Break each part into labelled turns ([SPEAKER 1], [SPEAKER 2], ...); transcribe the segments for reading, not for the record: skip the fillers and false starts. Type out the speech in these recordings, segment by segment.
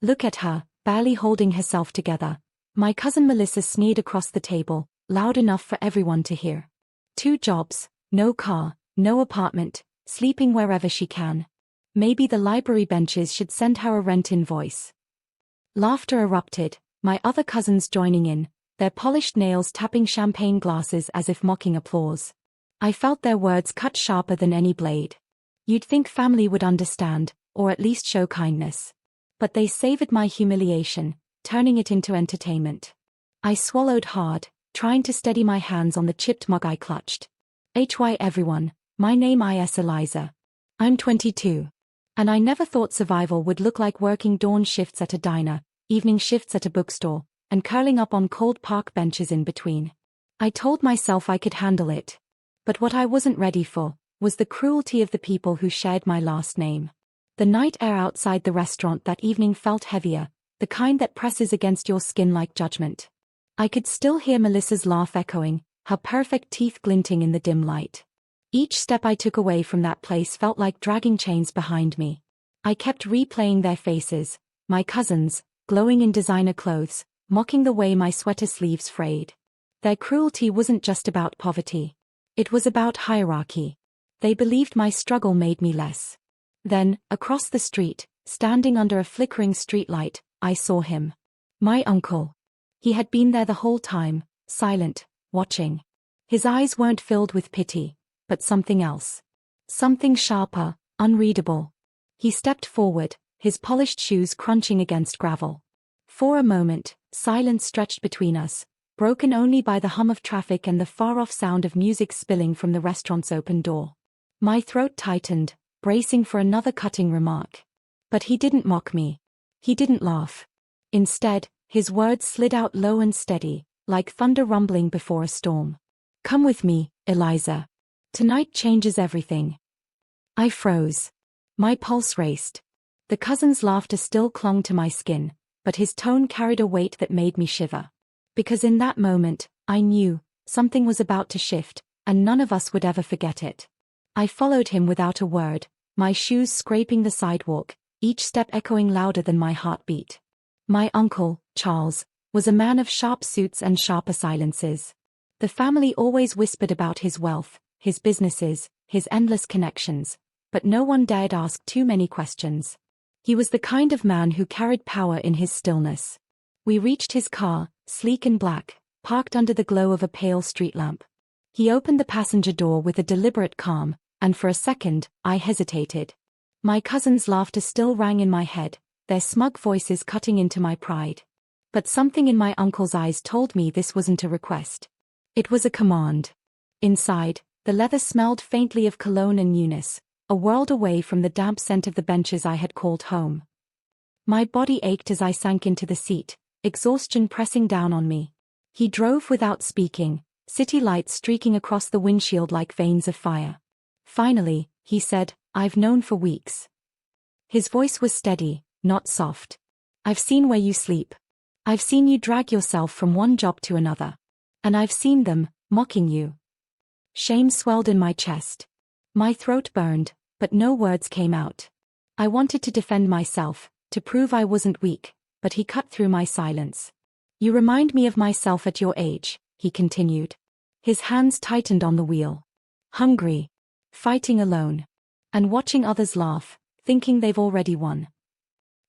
[SPEAKER 1] Look at her, barely holding herself together. My cousin Melissa sneered across the table, loud enough for everyone to hear. 2 jobs, no car, no apartment, sleeping wherever she can. Maybe the library benches should send her a rent invoice. Laughter erupted, my other cousins joining in, their polished nails tapping champagne glasses as if mocking applause. I felt their words cut sharper than any blade. You'd think family would understand, or at least show kindness. But they savored my humiliation, turning it into entertainment. I swallowed hard, trying to steady my hands on the chipped mug I clutched. Hi everyone, my name is Eliza. I'm 22. And I never thought survival would look like working dawn shifts at a diner, evening shifts at a bookstore, and curling up on cold park benches in between. I told myself I could handle it. But what I wasn't ready for was the cruelty of the people who shared my last name. The night air outside the restaurant that evening felt heavier, the kind that presses against your skin like judgment. I could still hear Melissa's laugh echoing, her perfect teeth glinting in the dim light. Each step I took away from that place felt like dragging chains behind me. I kept replaying their faces, my cousins, glowing in designer clothes, mocking the way my sweater sleeves frayed. Their cruelty wasn't just about poverty. It was about hierarchy. They believed my struggle made me less. Then, across the street, standing under a flickering streetlight, I saw him. My uncle. He had been there the whole time, silent, watching. His eyes weren't filled with pity, but something else. Something sharper, unreadable. He stepped forward, his polished shoes crunching against gravel. For a moment, silence stretched between us, broken only by the hum of traffic and the far-off sound of music spilling from the restaurant's open door. My throat tightened, bracing for another cutting remark. But he didn't mock me. He didn't laugh. Instead, his words slid out low and steady, like thunder rumbling before a storm. Come with me, Eliza. Tonight changes everything. I froze. My pulse raced. The cousin's laughter still clung to my skin, but his tone carried a weight that made me shiver. Because in that moment, I knew, something was about to shift, and none of us would ever forget it. I followed him without a word, my shoes scraping the sidewalk, each step echoing louder than my heartbeat. My uncle, Charles, was a man of sharp suits and sharper silences. The family always whispered about his wealth, his businesses, his endless connections, but no one dared ask too many questions. He was the kind of man who carried power in his stillness. We reached his car, sleek and black, parked under the glow of a pale street lamp. He opened the passenger door with a deliberate calm, and for a second, I hesitated. My cousin's laughter still rang in my head, their smug voices cutting into my pride. But something in my uncle's eyes told me this wasn't a request. It was a command. Inside, the leather smelled faintly of cologne and newness, a world away from the damp scent of the benches I had called home. My body ached as I sank into the seat, exhaustion pressing down on me. He drove without speaking, city lights streaking across the windshield like veins of fire. Finally, he said, I've known for weeks. His voice was steady, not soft. I've seen where you sleep. I've seen you drag yourself from one job to another. And I've seen them, mocking you. Shame swelled in my chest. My throat burned, but no words came out. I wanted to defend myself, to prove I wasn't weak, but he cut through my silence. You remind me of myself at your age, he continued. His hands tightened on the wheel. Hungry. Fighting alone. And watching others laugh, thinking they've already won.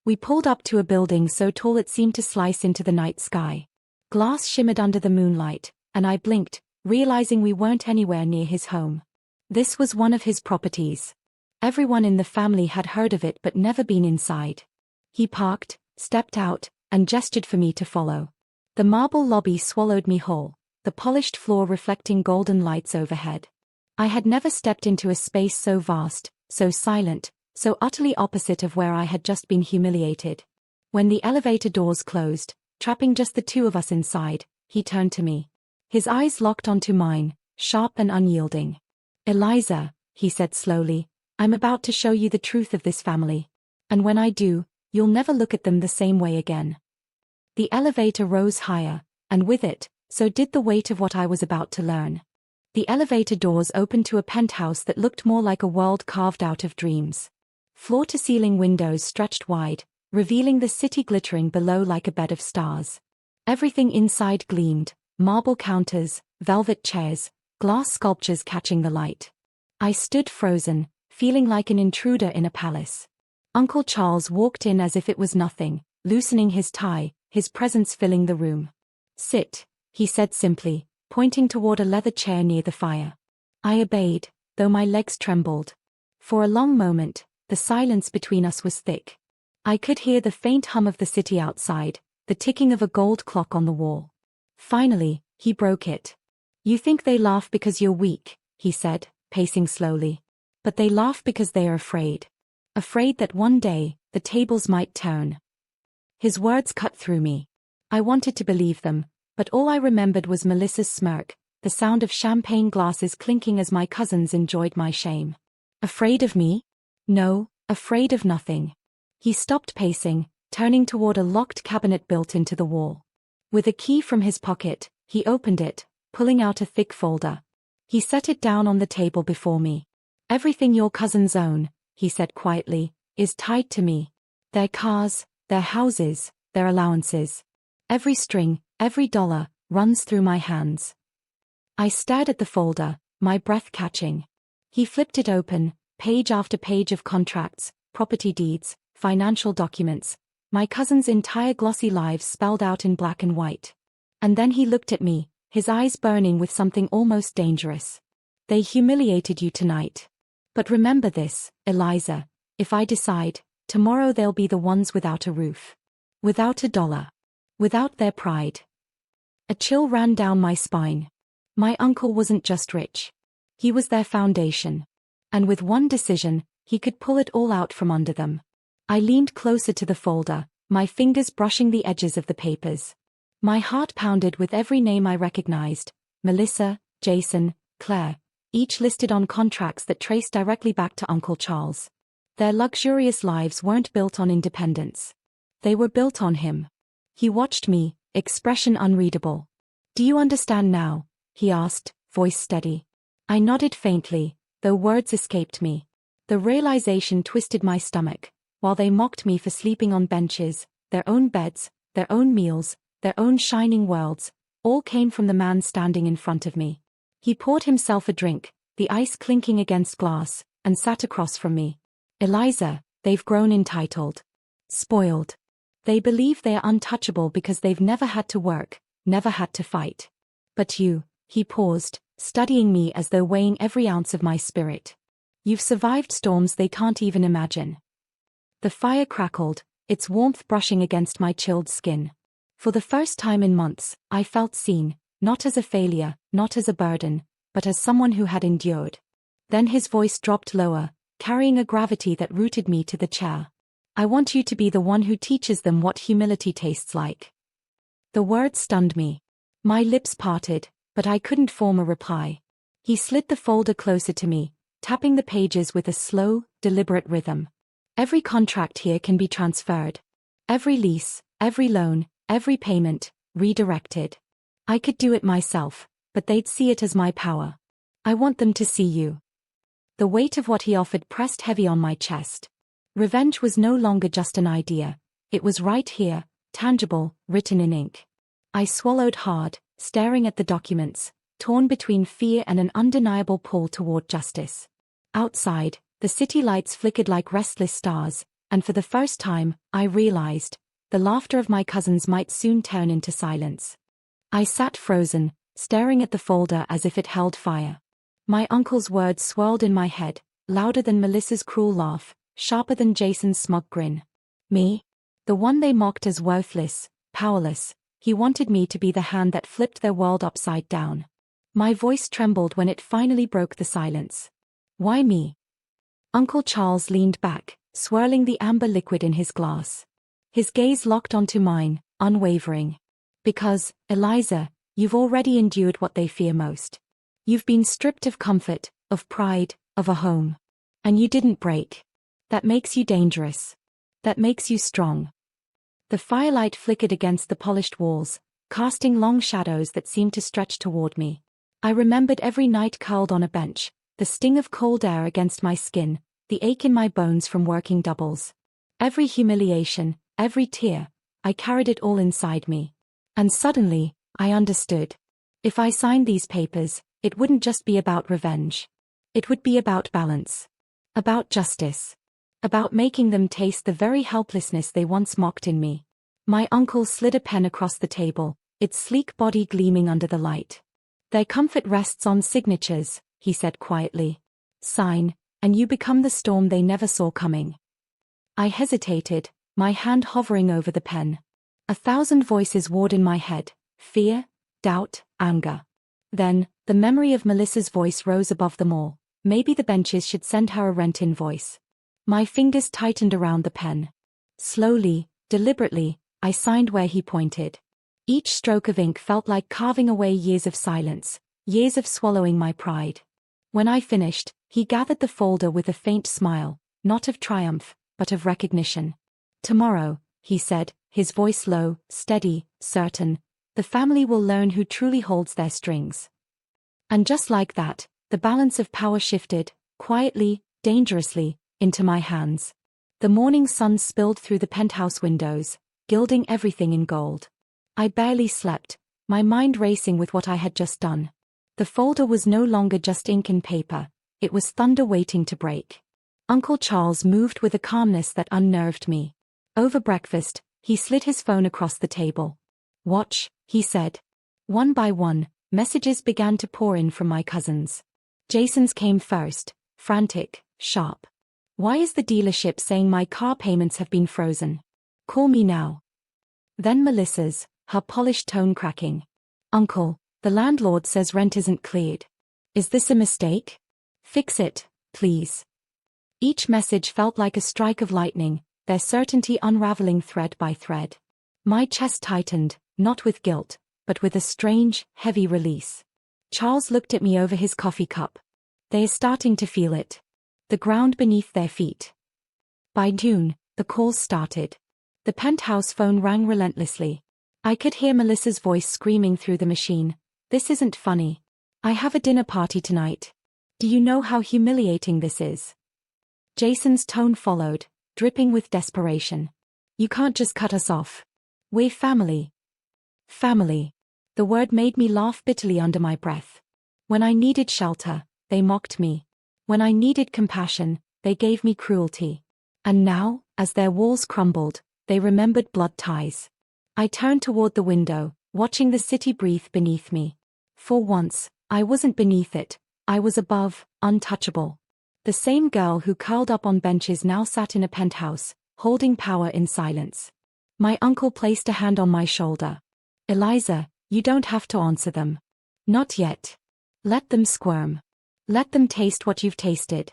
[SPEAKER 1] We pulled up to a building so tall it seemed to slice into the night sky. Glass shimmered under the moonlight, and I blinked, realizing we weren't anywhere near his home. This was one of his properties. Everyone in the family had heard of it but never been inside. He parked, stepped out, and gestured for me to follow. The marble lobby swallowed me whole, the polished floor reflecting golden lights overhead. I had never stepped into a space so vast, so silent, so utterly opposite of where I had just been humiliated. When the elevator doors closed, trapping just the two of us inside, he turned to me. His eyes locked onto mine, sharp and unyielding. Eliza, he said slowly, I'm about to show you the truth of this family. And when I do, you'll never look at them the same way again. The elevator rose higher, and with it, so did the weight of what I was about to learn. The elevator doors opened to a penthouse that looked more like a world carved out of dreams. Floor-to-ceiling windows stretched wide, revealing the city glittering below like a bed of stars. Everything inside gleamed, marble counters, velvet chairs, glass sculptures catching the light. I stood frozen, feeling like an intruder in a palace. Uncle Charles walked in as if it was nothing, loosening his tie, his presence filling the room. "Sit," he said simply, pointing toward a leather chair near the fire. I obeyed, though my legs trembled. For a long moment, the silence between us was thick. I could hear the faint hum of the city outside, the ticking of a gold clock on the wall. Finally, he broke it. "You think they laugh because you're weak," he said, pacing slowly. "But they laugh because they are afraid. Afraid that one day, the tables might turn." His words cut through me. I wanted to believe them, but all I remembered was Melissa's smirk, the sound of champagne glasses clinking as my cousins enjoyed my shame. Afraid of me? No, afraid of nothing. He stopped pacing, turning toward a locked cabinet built into the wall. With a key from his pocket, he opened it, pulling out a thick folder. He set it down on the table before me. "Everything your cousins own," he said quietly, "is tied to me. Their cars, their houses, their allowances. Every string, every dollar, runs through my hands." I stared at the folder, my breath catching. He flipped it open, page after page of contracts, property deeds, financial documents, my cousins' entire glossy lives spelled out in black and white. And then he looked at me, his eyes burning with something almost dangerous. "They humiliated you tonight. But remember this, Eliza, if I decide, tomorrow they'll be the ones without a roof. Without a dollar. Without their pride." A chill ran down my spine. My uncle wasn't just rich. He was their foundation. And with one decision, he could pull it all out from under them. I leaned closer to the folder, my fingers brushing the edges of the papers. My heart pounded with every name I recognized: Melissa, Jason, Claire, each listed on contracts that traced directly back to Uncle Charles. Their luxurious lives weren't built on independence. They were built on him. He watched me, expression unreadable. "Do you understand now?" he asked, voice steady. I nodded faintly, though words escaped me. The realization twisted my stomach. While they mocked me for sleeping on benches, their own beds, their own meals, their own shining worlds, all came from the man standing in front of me. He poured himself a drink, the ice clinking against glass, and sat across from me. "Eliza, they've grown entitled. Spoiled. They believe they are untouchable because they've never had to work, never had to fight. But you," he paused, studying me as though weighing every ounce of my spirit. "You've survived storms they can't even imagine." The fire crackled, its warmth brushing against my chilled skin. For the first time in months, I felt seen, not as a failure, not as a burden, but as someone who had endured. Then his voice dropped lower, carrying a gravity that rooted me to the chair. "I want you to be the one who teaches them what humility tastes like." The words stunned me. My lips parted, but I couldn't form a reply. He slid the folder closer to me, tapping the pages with a slow, deliberate rhythm. "Every contract here can be transferred. Every lease, every loan, every payment, redirected. I could do it myself, but they'd see it as my power. I want them to see you." The weight of what he offered pressed heavy on my chest. Revenge was no longer just an idea. It was right here, tangible, written in ink. I swallowed hard, staring at the documents, torn between fear and an undeniable pull toward justice. Outside, the city lights flickered like restless stars, and for the first time, I realized, the laughter of my cousins might soon turn into silence. I sat frozen, staring at the folder as if it held fire. My uncle's words swirled in my head, louder than Melissa's cruel laugh, sharper than Jason's smug grin. Me? The one they mocked as worthless, powerless. He wanted me to be the hand that flipped their world upside down. My voice trembled when it finally broke the silence. "Why me?" Uncle Charles leaned back, swirling the amber liquid in his glass. His gaze locked onto mine, unwavering. "Because, Eliza, you've already endured what they fear most. You've been stripped of comfort, of pride, of a home. And you didn't break. That makes you dangerous. That makes you strong." The firelight flickered against the polished walls, casting long shadows that seemed to stretch toward me. I remembered every night curled on a bench, the sting of cold air against my skin, the ache in my bones from working doubles. Every humiliation, every tear. I carried it all inside me. And suddenly, I understood. If I signed these papers, it wouldn't just be about revenge. It would be about balance. About justice. About making them taste the very helplessness they once mocked in me. My uncle slid a pen across the table, its sleek body gleaming under the light. Their comfort rests on signatures, he said quietly. Sign, and you become the storm they never saw coming. I hesitated, my hand hovering over the pen. 1,000 voices warred in my head, fear, doubt, anger. Then, the memory of Melissa's voice rose above them all. Maybe the benches should send her a rent-in voice. My fingers tightened around the pen. Slowly, deliberately, I signed where he pointed. Each stroke of ink felt like carving away years of silence, years of swallowing my pride. When I finished, he gathered the folder with a faint smile, not of triumph, but of recognition. Tomorrow, he said, his voice low, steady, certain, the family will learn who truly holds their strings. And just like that, the balance of power shifted, quietly, dangerously, into my hands. The morning sun spilled through the penthouse windows, gilding everything in gold. I barely slept, my mind racing with what I had just done. The folder was no longer just ink and paper, it was thunder waiting to break. Uncle Charles moved with a calmness that unnerved me. Over breakfast, he slid his phone across the table. Watch, he said. One by one, messages began to pour in from my cousins. Jason's came first, frantic, sharp. Why is the dealership saying my car payments have been frozen? Call me now. Then Melissa's, her polished tone cracking. Uncle, the landlord says rent isn't cleared. Is this a mistake? Fix it, please. Each message felt like a strike of lightning, their certainty unraveling thread by thread. My chest tightened, not with guilt, but with a strange, heavy release. Charles looked at me over his coffee cup. They are starting to feel it. The ground beneath their feet. By June, the calls started. The penthouse phone rang relentlessly. I could hear Melissa's voice screaming through the machine. This isn't funny. I have a dinner party tonight. Do you know how humiliating this is? Jason's tone followed, dripping with desperation. You can't just cut us off. We're family. Family. The word made me laugh bitterly under my breath. When I needed shelter, they mocked me. When I needed compassion, they gave me cruelty. And now, as their walls crumbled, they remembered blood ties. I turned toward the window, watching the city breathe beneath me. For once, I wasn't beneath it, I was above, untouchable. The same girl who curled up on benches now sat in a penthouse, holding power in silence. My uncle placed a hand on my shoulder. Eliza, you don't have to answer them. Not yet. Let them squirm. Let them taste what you've tasted.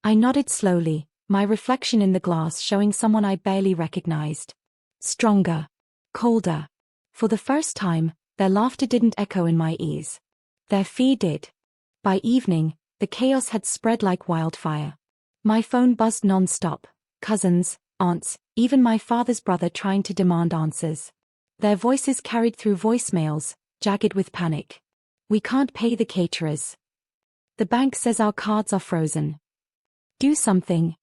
[SPEAKER 1] I nodded slowly, my reflection in the glass showing someone I barely recognized. Stronger. Colder. For the first time, their laughter didn't echo in my ears. Their fear did. By evening, the chaos had spread like wildfire. My phone buzzed non-stop, cousins, aunts, even my father's brother trying to demand answers. Their voices carried through voicemails, jagged with panic. We can't pay the caterers. The bank says our cards are frozen. Do something.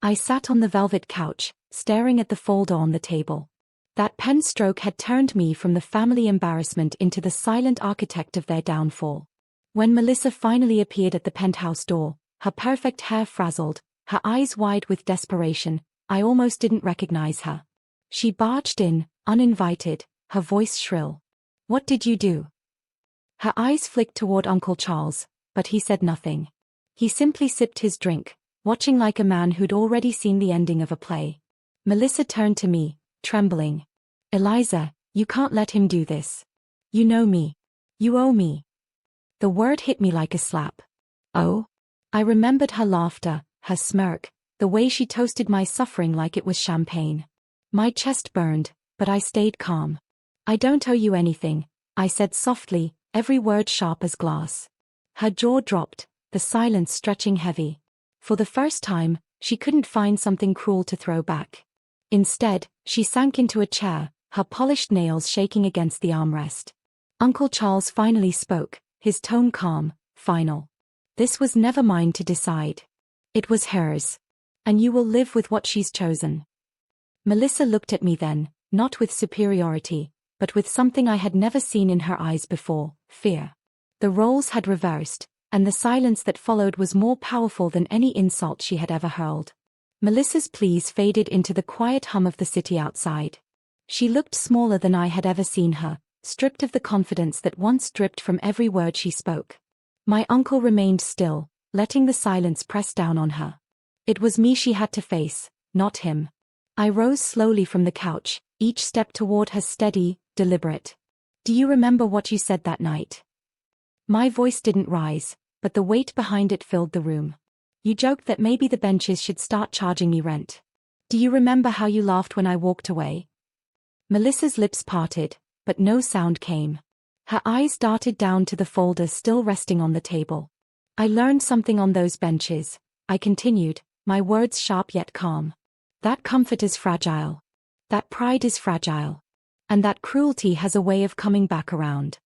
[SPEAKER 1] I sat on the velvet couch, staring at the folder on the table. That pen stroke had turned me from the family embarrassment into the silent architect of their downfall. When Melissa finally appeared at the penthouse door, her perfect hair frazzled, her eyes wide with desperation, I almost didn't recognize her. She barged in, uninvited, her voice shrill. What did you do? Her eyes flicked toward Uncle Charles, but he said nothing. He simply sipped his drink, watching like a man who'd already seen the ending of a play. Melissa turned to me, trembling. Eliza, you can't let him do this. You know me. You owe me. The word hit me like a slap. Oh? I remembered her laughter, her smirk, the way she toasted my suffering like it was champagne. My chest burned, but I stayed calm. I don't owe you anything, I said softly, every word sharp as glass. Her jaw dropped, the silence stretching heavy. For the first time, she couldn't find something cruel to throw back. Instead, she sank into a chair, her polished nails shaking against the armrest. Uncle Charles finally spoke, his tone calm, final. This was never mine to decide. It was hers. And you will live with what she's chosen. Melissa looked at me then, not with superiority, but with something I had never seen in her eyes before, fear. The roles had reversed, and the silence that followed was more powerful than any insult she had ever hurled. Melissa's pleas faded into the quiet hum of the city outside. She looked smaller than I had ever seen her, stripped of the confidence that once dripped from every word she spoke. My uncle remained still, letting the silence press down on her. It was me she had to face, not him. I rose slowly from the couch, each step toward her steady, deliberate. "Do you remember what you said that night?" My voice didn't rise, but the weight behind it filled the room. "You joked that maybe the benches should start charging me rent. Do you remember how you laughed when I walked away?" Melissa's lips parted, but no sound came. Her eyes darted down to the folder still resting on the table. "I learned something on those benches," I continued, my words sharp yet calm. "That comfort is fragile. That pride is fragile. And that cruelty has a way of coming back around."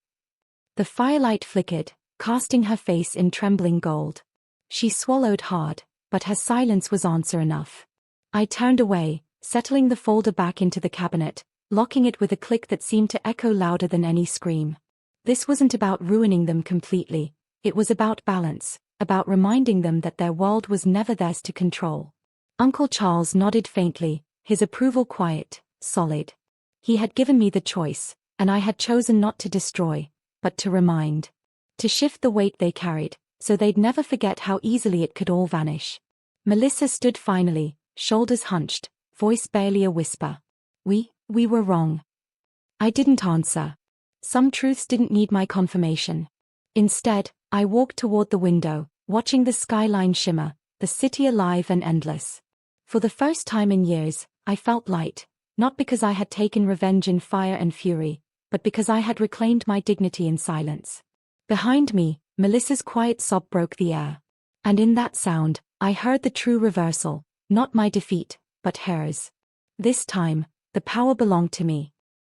[SPEAKER 1] The firelight flickered, casting her face in trembling gold. She swallowed hard, but her silence was answer enough. I turned away, settling the folder back into the cabinet, locking it with a click that seemed to echo louder than any scream. This wasn't about ruining them completely, it was about balance, about reminding them that their world was never theirs to control. Uncle Charles nodded faintly, his approval quiet, solid. He had given me the choice, and I had chosen not to destroy, but to remind. To shift the weight they carried, so they'd never forget how easily it could all vanish. Melissa stood finally, shoulders hunched, voice barely a whisper. We were wrong." I didn't answer. Some truths didn't need my confirmation. Instead, I walked toward the window, watching the skyline shimmer, the city alive and endless. For the first time in years, I felt light, not because I had taken revenge in fire and fury, but because I had reclaimed my dignity in silence. Behind me, Melissa's quiet sob broke the air. And in that sound, I heard the true reversal, not my defeat, but hers. This time, the power belonged to me.